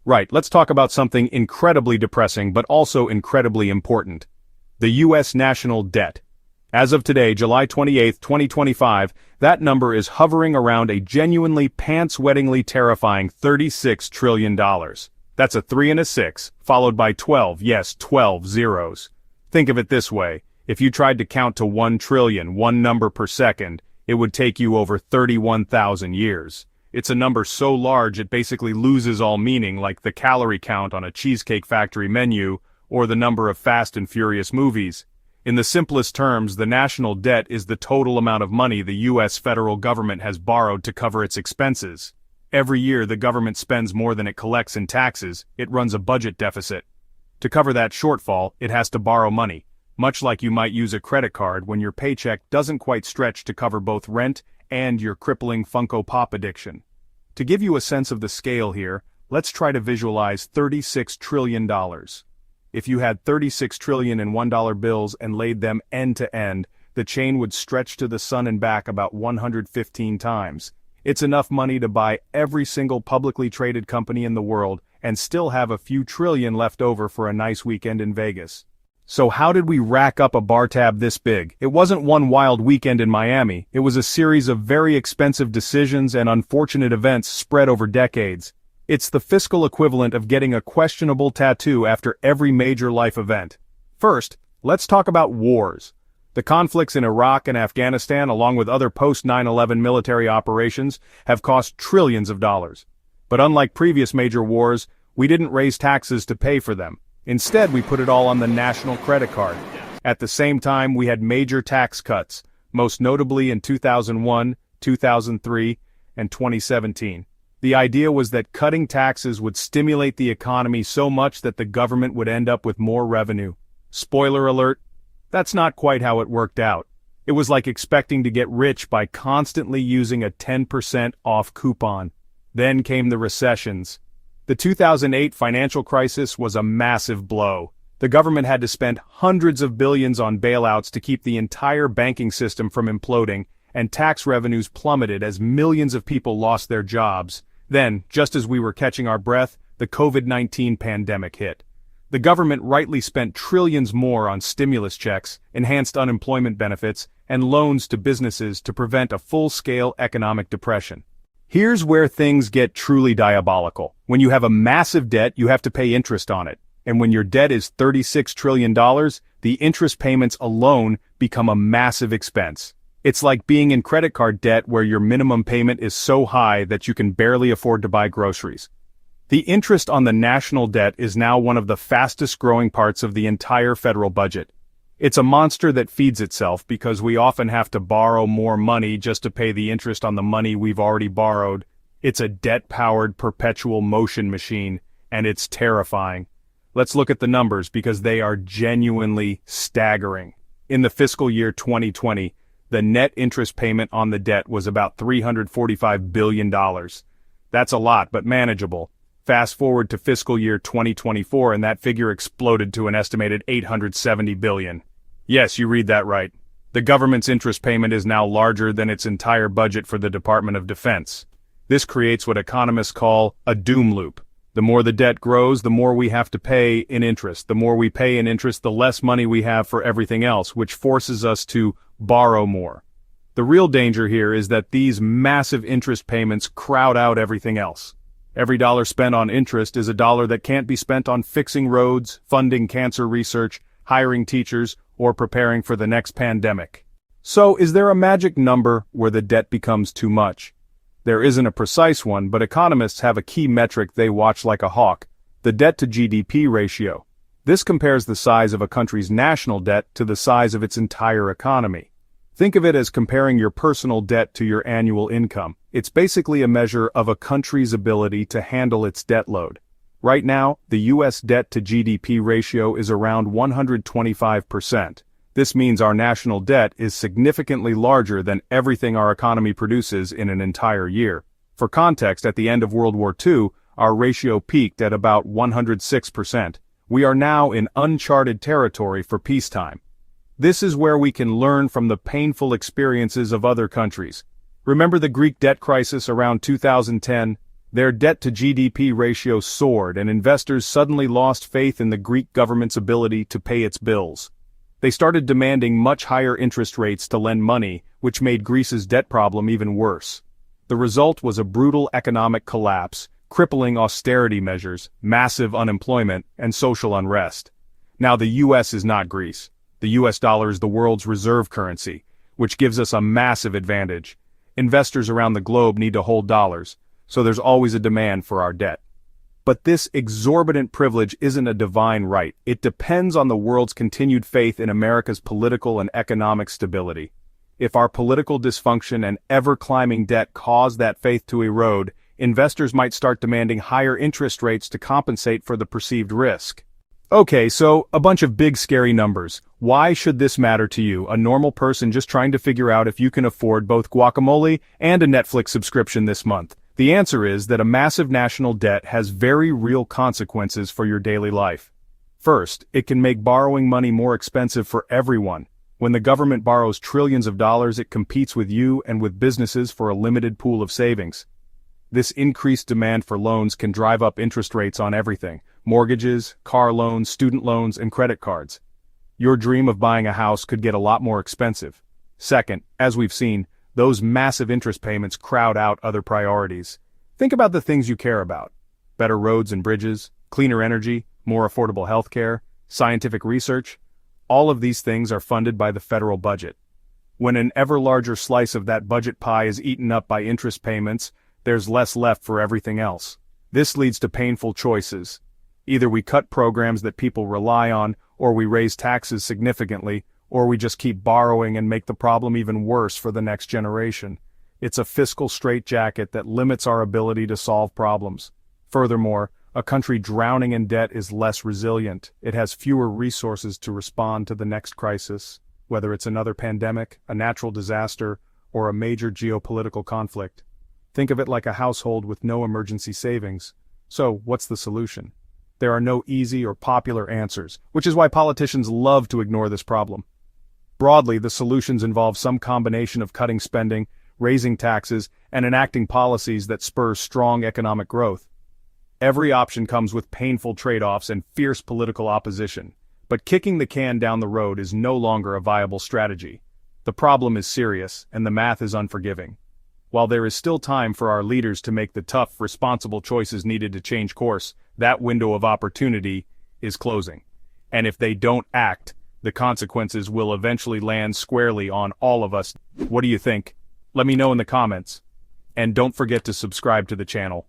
Right, let's talk about something incredibly depressing but also incredibly important. The U.S. national debt. As of today, July 28, 2025, that number is hovering around a genuinely pants-wettingly terrifying $36 trillion. That's a 3 and a 6, followed by 12, yes, 12 zeros. Think of it this way, if you tried to count to 1 trillion, one number per second, it would take you over 31,000 years. It's a number so large it basically loses all meaning, like the calorie count on a Cheesecake Factory menu, or the number of Fast and Furious movies. In the simplest terms, the national debt is the total amount of money the U.S. federal government has borrowed to cover its expenses. Every year the government spends more than it collects in taxes, it runs a budget deficit. To cover that shortfall, it has to borrow money, much like you might use a credit card when your paycheck doesn't quite stretch to cover both rent and your crippling Funko Pop addiction. To give you a sense of the scale here, let's try to visualize $36 trillion. If you had 36 trillion in $1 bills and laid them end to end, the chain would stretch to the sun and back about 115 times. It's enough money to buy every single publicly traded company in the world and still have a few trillion left over for a nice weekend in Vegas. So how did we rack up a bar tab this big? It wasn't one wild weekend in Miami, it was a series of very expensive decisions and unfortunate events spread over decades. It's the fiscal equivalent of getting a questionable tattoo after every major life event. First, let's talk about wars. The conflicts in Iraq and Afghanistan, along with other post-9/11 military operations, have cost trillions of dollars. But unlike previous major wars, we didn't raise taxes to pay for them. Instead, we put it all on the national credit card. At the same time, we had major tax cuts, most notably in 2001, 2003, and 2017. The idea was that cutting taxes would stimulate the economy so much that the government would end up with more revenue. Spoiler alert, that's not quite how it worked out. It was like expecting to get rich by constantly using a 10% off coupon. Then came the recessions. The 2008 financial crisis was a massive blow. The government had to spend hundreds of billions on bailouts to keep the entire banking system from imploding, and tax revenues plummeted as millions of people lost their jobs. Then, just as we were catching our breath, the COVID-19 pandemic hit. The government rightly spent trillions more on stimulus checks, enhanced unemployment benefits, and loans to businesses to prevent a full-scale economic depression. Here's where things get truly diabolical. When you have a massive debt, you have to pay interest on it. And when your debt is $36 trillion, the interest payments alone become a massive expense. It's like being in credit card debt where your minimum payment is so high that you can barely afford to buy groceries. The interest on the national debt is now one of the fastest growing parts of the entire federal budget. It's a monster that feeds itself because we often have to borrow more money just to pay the interest on the money we've already borrowed. It's a debt-powered perpetual motion machine, and it's terrifying. Let's look at the numbers because they are genuinely staggering. In the fiscal year 2020, the net interest payment on the debt was about $345 billion. That's a lot, but manageable. Fast forward to fiscal year 2024 and that figure exploded to an estimated $870 billion. Yes, you read that right. The government's interest payment is now larger than its entire budget for the Department of Defense. This creates what economists call a doom loop. The more the debt grows, the more we have to pay in interest. The more we pay in interest, the less money we have for everything else, which forces us to borrow more. The real danger here is that these massive interest payments crowd out everything else. Every dollar spent on interest is a dollar that can't be spent on fixing roads, funding cancer research, hiring teachers, or preparing for the next pandemic. So, is there a magic number where the debt becomes too much? There isn't a precise one, but economists have a key metric they watch like a hawk: the debt-to-GDP ratio. This compares the size of a country's national debt to the size of its entire economy. Think of it as comparing your personal debt to your annual income. It's basically a measure of a country's ability to handle its debt load. Right now, the U.S. debt-to-GDP ratio is around 125%. This means our national debt is significantly larger than everything our economy produces in an entire year. For context, at the end of World War II, our ratio peaked at about 106%. We are now in uncharted territory for peacetime. This is where we can learn from the painful experiences of other countries. Remember the Greek debt crisis around 2010? Their debt-to-GDP ratio soared and investors suddenly lost faith in the Greek government's ability to pay its bills. They started demanding much higher interest rates to lend money, which made Greece's debt problem even worse. The result was a brutal economic collapse, crippling austerity measures, massive unemployment, and social unrest. Now the US is not Greece. The US dollar is the world's reserve currency, which gives us a massive advantage. Investors around the globe need to hold dollars, so there's always a demand for our debt. But this exorbitant privilege isn't a divine right. It depends on the world's continued faith in America's political and economic stability. If our political dysfunction and ever-climbing debt cause that faith to erode, investors might start demanding higher interest rates to compensate for the perceived risk. Okay, so a bunch of big scary numbers. Why should this matter to you, a normal person just trying to figure out if you can afford both guacamole and a Netflix subscription this month? The answer is that a massive national debt has very real consequences for your daily life. First, it can make borrowing money more expensive for everyone. When the government borrows trillions of dollars, it competes with you and with businesses for a limited pool of savings. This increased demand for loans can drive up interest rates on everything: mortgages, car loans, student loans, and credit cards. Your dream of buying a house could get a lot more expensive. Second, as we've seen, those massive interest payments crowd out other priorities. Think about the things you care about: better roads and bridges, cleaner energy, more affordable healthcare, scientific research. All of these things are funded by the federal budget. When an ever larger slice of that budget pie is eaten up by interest payments, there's less left for everything else. This leads to painful choices. Either we cut programs that people rely on, or we raise taxes significantly, or we just keep borrowing and make the problem even worse for the next generation. It's a fiscal straitjacket that limits our ability to solve problems. Furthermore, a country drowning in debt is less resilient. It has fewer resources to respond to the next crisis, whether it's another pandemic, a natural disaster, or a major geopolitical conflict. Think of it like a household with no emergency savings. So, what's the solution? There are no easy or popular answers, which is why politicians love to ignore this problem. Broadly, the solutions involve some combination of cutting spending, raising taxes, and enacting policies that spur strong economic growth. Every option comes with painful trade-offs and fierce political opposition, but kicking the can down the road is no longer a viable strategy. The problem is serious, and the math is unforgiving. While there is still time for our leaders to make the tough, responsible choices needed to change course, that window of opportunity is closing. And if they don't act, the consequences will eventually land squarely on all of us. What do you think? Let me know in the comments. And don't forget to subscribe to the channel.